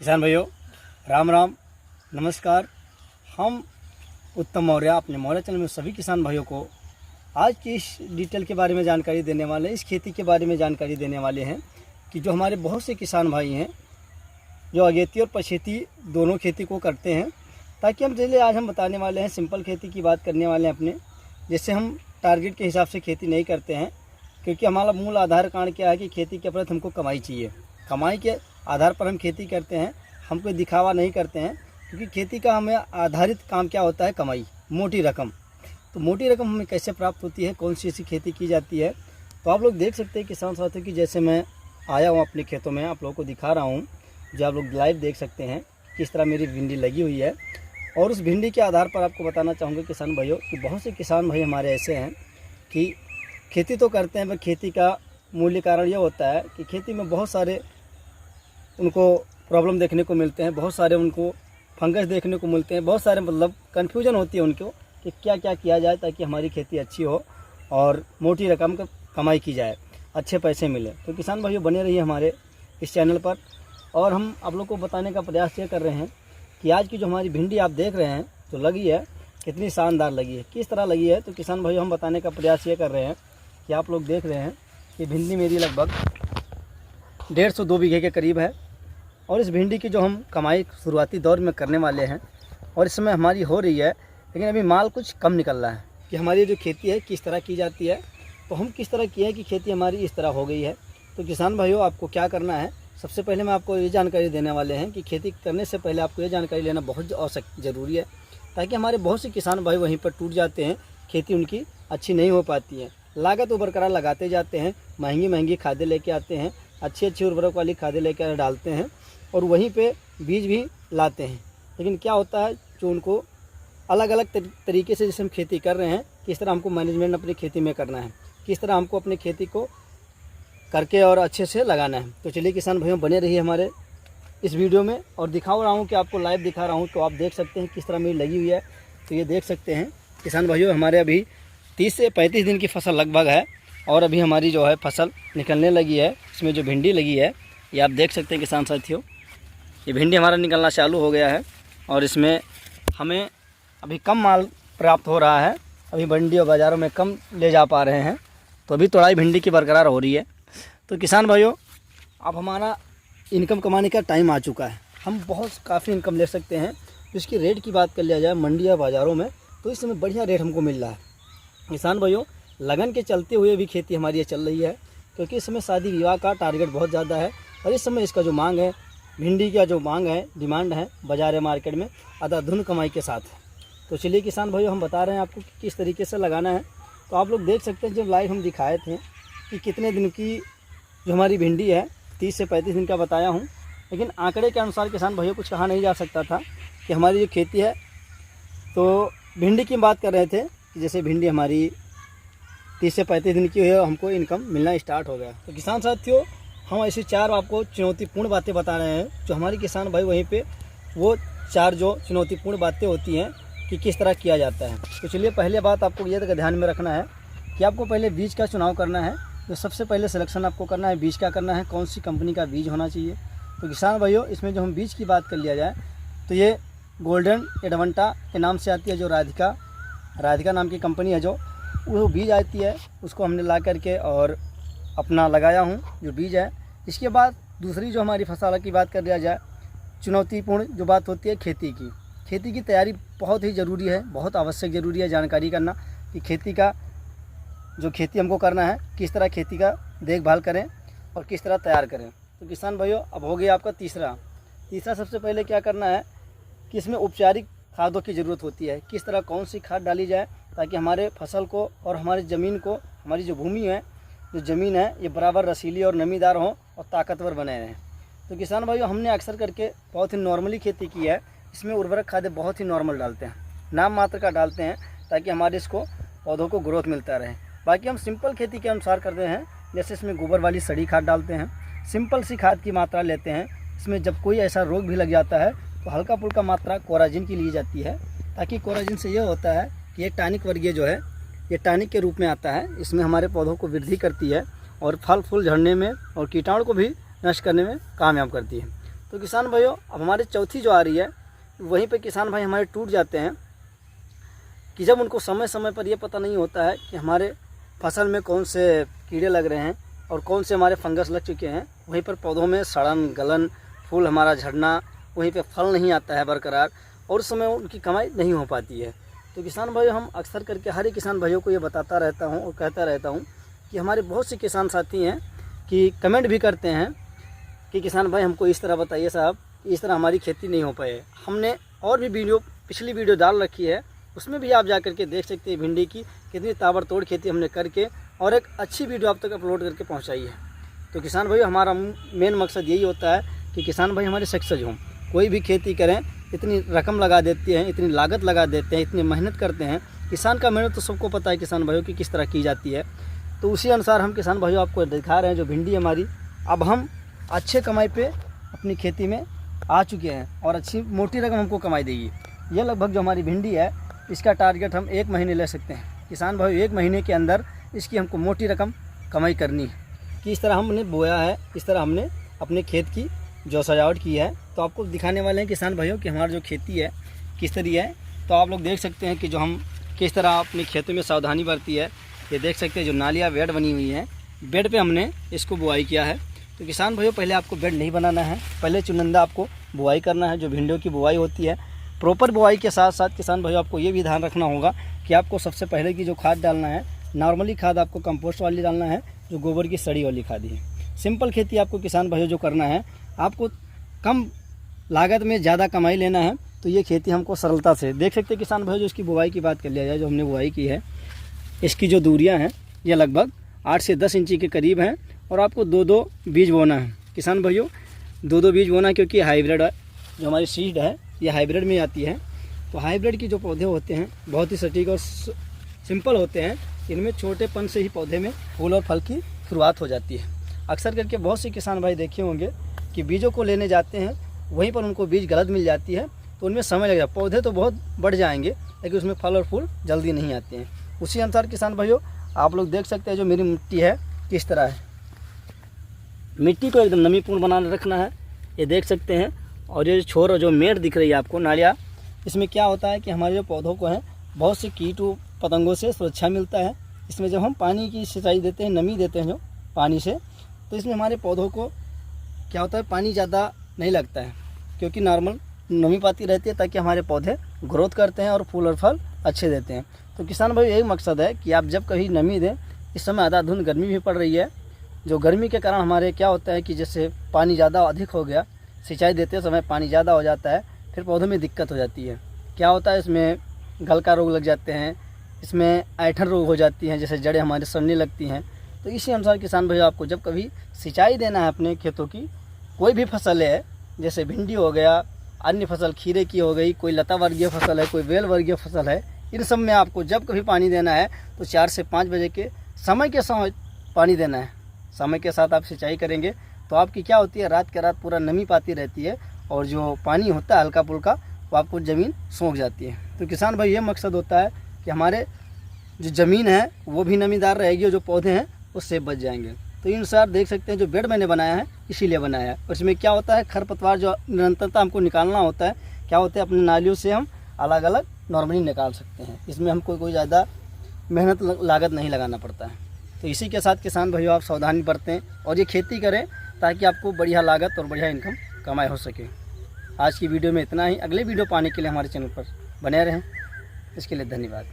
किसान भाइयों, राम राम, नमस्कार। हम उत्तम मौर्य अपने मौर्य चैनल में सभी किसान भाइयों को आज की इस डिटेल के बारे में जानकारी देने वाले हैं, इस खेती के बारे में जानकारी देने वाले हैं कि जो हमारे बहुत से किसान भाई हैं जो अगेती और पछेती दोनों खेती को करते हैं, ताकि हम चलिए आज हम बताने वाले हैं सिंपल खेती की बात करने वाले हैं अपने। जैसे हम टारगेट के हिसाब से खेती नहीं करते हैं, क्योंकि हमारा मूल आधार कारण क्या है कि खेती के प्रति हमको कमाई चाहिए। कमाई के आधार पर हम खेती करते हैं, हम कोई दिखावा नहीं करते हैं, क्योंकि खेती का हमें आधारित काम क्या होता है, कमाई, मोटी रकम। तो मोटी रकम हमें कैसे प्राप्त होती है, कौन सी ऐसी खेती की जाती है, तो आप लोग देख सकते हैं किसान साथियों की। जैसे मैं आया हूँ अपने खेतों में, आप लोगों को दिखा रहा हूँ, जो आप लोग लाइव देख सकते हैं किस तरह मेरी भिंडी लगी हुई है। और उस भिंडी के आधार पर आपको बताना चाहूँगा किसान भाइयों कि बहुत से किसान भाई हमारे ऐसे हैं कि खेती तो करते हैं, पर खेती का मूल्य कारण यह होता है कि खेती में बहुत सारे उनको प्रॉब्लम देखने को मिलते हैं, बहुत सारे उनको फंगस देखने को मिलते हैं, बहुत सारे मतलब कन्फ्यूजन होती है उनको कि क्या क्या किया जाए ताकि हमारी खेती अच्छी हो और मोटी रकम का कमाई की जाए, अच्छे पैसे मिले। तो किसान भाइयों बने रहिए हमारे इस चैनल पर। और हम आप लोग को बताने का प्रयास ये कर रहे हैं कि आज की जो हमारी भिंडी आप देख रहे हैं जो लगी है, कितनी शानदार लगी है, किस तरह लगी है। तो किसान भाइयों हम बताने का प्रयास ये कर रहे हैं कि आप लोग देख रहे हैं कि भिंडी मेरी लगभग 150-2 बीघे के करीब है। और इस भिंडी की जो हम कमाई शुरुआती दौर में करने वाले हैं और इस समय हमारी हो रही है, लेकिन अभी माल कुछ कम निकल रहा है कि हमारी जो खेती है किस तरह की जाती है। तो हम किस तरह की है कि खेती हमारी इस तरह हो गई है। तो किसान भाइयों आपको क्या करना है, सबसे पहले मैं आपको ये जानकारी देने वाले हैं कि खेती करने से पहले आपको ये जानकारी लेना बहुत आवश्यक ज़रूरी है, ताकि हमारे बहुत से किसान भाई वहीं पर टूट जाते हैं, खेती उनकी अच्छी नहीं हो पाती है। लागत वो बरकरार लगाते जाते हैं, महंगी महंगी खादें लेके आते हैं, अच्छी अच्छी उर्वरक वाली खादें लेकर डालते हैं और वहीं पे बीज भी लाते हैं। लेकिन क्या होता है, जो उनको अलग अलग तरीके से जैसे हम खेती कर रहे हैं, किस तरह हमको मैनेजमेंट अपनी खेती में करना है, किस तरह हमको अपनी खेती को करके और अच्छे से लगाना है। तो चलिए किसान भाइयों बने रहिए हमारे इस वीडियो में। और दिखा रहा हूँ कि आपको लाइव दिखा रहा हूँ, तो आप देख सकते हैं किस तरह मेरी लगी हुई है। तो ये देख सकते हैं किसान भाइयों, हमारे अभी 30 से 35 दिन की फसल लगभग है और अभी हमारी जो है फसल निकलने लगी है। इसमें जो भिंडी लगी है ये आप देख सकते हैं किसान साथियों, ये भिंडी हमारा निकलना चालू हो गया है और इसमें हमें अभी कम माल प्राप्त हो रहा है। अभी मंडी और बाज़ारों में कम ले जा पा रहे हैं, तो अभी तोड़ाई भिंडी की बरकरार हो रही है। तो किसान भाइयों अब हमारा इनकम कमाने का टाइम आ चुका है, हम बहुत काफ़ी इनकम ले सकते हैं। इसकी रेट की बात कर लिया जाए मंडी या बाज़ारों में, तो इस समय बढ़िया रेट हमको मिल रहा है। किसान भाइयों लगन के चलते हुए भी खेती हमारी ये चल रही है, क्योंकि इस समय शादी विवाह का टारगेट बहुत ज़्यादा है और इस समय इसका जो मांग है, भिंडी का जो मांग है, डिमांड है बाजार या मार्केट में अंधाधुंध कमाई के साथ है। तो चलिए किसान भाइयों हम बता रहे हैं आपको कि किस तरीके से लगाना है। तो आप लोग देख सकते हैं जब लाइव हम दिखाए थे कि कितने दिन की जो हमारी भिंडी है, 30 से 35 दिन का बताया हूँ, लेकिन आंकड़े के अनुसार किसान भाइयों कुछ कहा नहीं जा सकता था कि हमारी जो खेती है। तो भिंडी की बात कर रहे थे कि जैसे भिंडी हमारी 30 से 35 दिन की है, हमको इनकम मिलना स्टार्ट हो गया। तो किसान साथियों हम ऐसी 4 आपको चुनौतीपूर्ण बातें बता रहे हैं, जो हमारे किसान भाई वहीं पे वो 4 जो चुनौतीपूर्ण बातें होती हैं कि किस तरह किया जाता है। तो चलिए पहले बात आपको ये ध्यान में रखना है कि आपको पहले बीज का चुनाव करना है। तो सबसे पहले सिलेक्शन आपको करना है, बीज का करना है, कौन सी कंपनी का बीज होना चाहिए। तो किसान भाइयों इसमें जो हम बीज की बात कर लिया जाए तो ये गोल्डन एडवांटा के नाम से आती है, जो राधिका नाम की कंपनी है, जो वो बीज आती है, उसको हमने ला करके और अपना लगाया हूँ जो बीज है। इसके बाद दूसरी जो हमारी फसल की बात कर लिया जाए, चुनौतीपूर्ण जो बात होती है खेती की तैयारी बहुत ही ज़रूरी है, बहुत आवश्यक ज़रूरी है जानकारी करना कि खेती हमको करना है, किस तरह खेती का देखभाल करें और किस तरह तैयार करें। तो किसान भाइयों अब हो गया आपका तीसरा सबसे पहले क्या करना है कि इसमें उपचारिक खादों की ज़रूरत होती है, किस तरह कौन सी खाद डाली जाए ताकि हमारे फसल को और हमारी ज़मीन को, हमारी जो भूमि है, जो ज़मीन है, ये बराबर रसीली और नमीदार हो और ताकतवर बने रहें। तो किसान भाइयों हमने अक्सर करके बहुत ही नॉर्मली खेती की है, इसमें उर्वरक खादें बहुत ही नॉर्मल डालते हैं, नाम मात्र का डालते हैं ताकि हमारे इसको पौधों को ग्रोथ मिलता रहे। बाकी हम सिंपल खेती के अनुसार करते हैं, जैसे इसमें गोबर वाली सड़ी खाद डालते हैं, सिंपल सी खाद की मात्रा लेते हैं। इसमें जब कोई ऐसा रोग भी लग जाता है तो हल्का फुल्का मात्रा कोराजिन की ली जाती है, ताकि कोराजिन से ये होता है कि ये टानिक वर्गीय जो है, ये टानिक के रूप में आता है, इसमें हमारे पौधों को वृद्धि करती है और फल फूल झड़ने में और कीटाणु को भी नष्ट करने में कामयाब करती है। तो किसान भाइयों अब हमारे चौथी जो आ रही है, वहीं पे किसान भाई हमारे टूट जाते हैं कि जब उनको समय समय पर ये पता नहीं होता है कि हमारे फसल में कौन से कीड़े लग रहे हैं और कौन से हमारे फंगस लग चुके हैं। वहीं पर पौधों में सड़न गलन, फूल हमारा झड़ना, वहीं पे फल नहीं आता है बरकरार, और उस समय उनकी कमाई नहीं हो पाती है। तो किसान भाइयों हम अक्सर करके हर एक किसान भाइयों को ये बताता रहता हूँ और कहता रहता हूँ कि हमारे बहुत से किसान साथी हैं कि कमेंट भी करते हैं कि किसान भाई हमको इस तरह बताइए साहब, इस तरह हमारी खेती नहीं हो पाए। हमने और भी पिछली वीडियो डाल रखी है, उसमें भी आप जा करके देख सकते हैं भिंडी की कितनी ताबड़तोड़ खेती हमने करके और एक अच्छी वीडियो आप तक अपलोड करके पहुंचाई है। तो किसान भाई हमारा मेन मकसद यही होता है कि किसान भाई हमारे सक्सेस हों। कोई भी खेती करें, इतनी रकम लगा देते हैं, इतनी लागत लगा देते हैं, इतनी मेहनत करते हैं। किसान का मेहनत तो सबको पता है किसान भाइयों की किस तरह की जाती है। तो उसी अनुसार हम किसान भाइयों आपको दिखा रहे हैं जो भिंडी हमारी, अब हम अच्छे कमाई पे अपनी खेती में आ चुके हैं और अच्छी मोटी रकम हमको कमाई देगी। यह लगभग जो हमारी भिंडी है, इसका टारगेट हम 1 महीने ले सकते हैं। किसान भाई 1 महीने के अंदर इसकी हमको मोटी रकम कमाई करनी है। कि इस तरह हमने बोया है, इस तरह हमने अपने खेत की जो सजावट की है, तो आपको दिखाने वाले हैं किसान भाइयों कि हमारी जो खेती है किस तरह है। तो आप लोग देख सकते हैं कि जो हम किस तरह अपने खेतों में सावधानी बरती है। ये देख सकते हैं जो नालियाँ बेड बनी हुई हैं, बेड पे हमने इसको बुआई किया है। तो किसान भाइयों पहले आपको बेड नहीं बनाना है, पहले चुनिंदा आपको बुआई करना है। जो भिंडियों की बुआई होती है, प्रॉपर बुआई के साथ साथ किसान भाइयों आपको ये भी ध्यान रखना होगा कि आपको सबसे पहले की जो खाद डालना है, नॉर्मली खाद आपको कंपोस्ट वाली डालना है, जो गोबर की सड़ी वाली खाद है। सिंपल खेती आपको किसान भाइयों जो करना है, आपको कम लागत में ज़्यादा कमाई लेना है। तो ये खेती हमको सरलता से देख सकते हैं किसान भाइयों। जो इसकी बुआई की बात कर लिया जाए, जो हमने बुआई की है, इसकी जो दूरियाँ हैं ये लगभग 8 से 10 इंची के करीब हैं और आपको 2-2 बीज बोना है किसान भाइयों। 2-2 बीज बोना, क्योंकि हाइब्रिड जो हमारी सीड है ये हाइब्रिड में आती है। तो हाइब्रिड की जो पौधे होते हैं बहुत ही सटीक और सिंपल होते हैं। इनमें छोटेपन से ही पौधे में फूल और फल की शुरुआत हो जाती है। अक्सर करके बहुत से किसान भाई देखे होंगे कि बीजों को लेने जाते हैं, वहीं पर उनको बीज गलत मिल जाती है, तो उनमें समय लग जाता है। पौधे तो बहुत बढ़ जाएंगे लेकिन उसमें फल और फूल जल्दी नहीं आते हैं। उसी अनुसार किसान भाइयों आप लोग देख सकते हैं जो मेरी मिट्टी है किस तरह है। मिट्टी को एकदम नमीपूर्ण बनाने रखना है, ये देख सकते हैं। और ये छोर जो मेड़ दिख रही है आपको, नालियाँ, इसमें क्या होता है कि हमारे जो पौधों को है बहुत से कीट पतंगों से सुरक्षा मिलता है। इसमें जब हम पानी की सिंचाई देते हैं, नमी देते हैं जो पानी से, तो इसमें हमारे पौधों को क्या होता है, पानी ज़्यादा नहीं लगता है, क्योंकि नॉर्मल नमी पाती रहती है ताकि हमारे पौधे ग्रोथ करते हैं और फूल और फल अच्छे देते हैं। तो किसान भाई यही मकसद है कि आप जब कभी नमी दें, इस समय आधाधुंध गर्मी भी पड़ रही है, जो गर्मी के कारण हमारे क्या होता है कि जैसे पानी ज़्यादा अधिक हो गया, सिंचाई देते समय पानी ज़्यादा हो जाता है, फिर पौधों में दिक्कत हो जाती है। क्या होता है, इसमें गलका रोग लग जाते हैं, इसमें ऐंठन रोग हो जाती हैं, जैसे जड़ें हमारे सड़ने लगती हैं। तो इसी अनुसार किसान भाई आपको जब कभी सिंचाई देना है अपने खेतों की, कोई भी फसल है, जैसे भिंडी हो गया, अन्य फसल खीरे की हो गई, कोई लता वर्गीय फसल है, कोई बेल वर्गीय फसल है, इन सब में आपको जब कभी पानी देना है तो 4 से 5 बजे के समय पानी देना है। समय के साथ आप सिंचाई करेंगे तो आपकी क्या होती है, रात के रात पूरा नमी पाती रहती है और जो पानी होता है हल्का फुल्का वो आपको ज़मीन सूख जाती है। तो किसान भाई ये मकसद होता है कि हमारे जो ज़मीन है वो भी नमीदार रहेगी और जो पौधे हैं उससे बच जाएंगे। तो इन अनुसार देख सकते हैं जो बेड मैंने बनाया है इसीलिए बनाया है। और इसमें क्या होता है, खरपतवार जो निरंतरता हमको निकालना होता है, क्या होता है अपनी नालियों से हम अलग अलग नॉर्मली निकाल सकते हैं। इसमें हमको कोई ज़्यादा मेहनत लागत नहीं लगाना पड़ता है। तो इसी के साथ किसान भाइयों आप सावधानी बरतें और ये खेती करें ताकि आपको बढ़िया लागत और बढ़िया इनकम कमाई हो सके। आज की वीडियो में इतना ही। अगले वीडियो पाने के लिए हमारे चैनल पर बने रहें। इसके लिए धन्यवाद।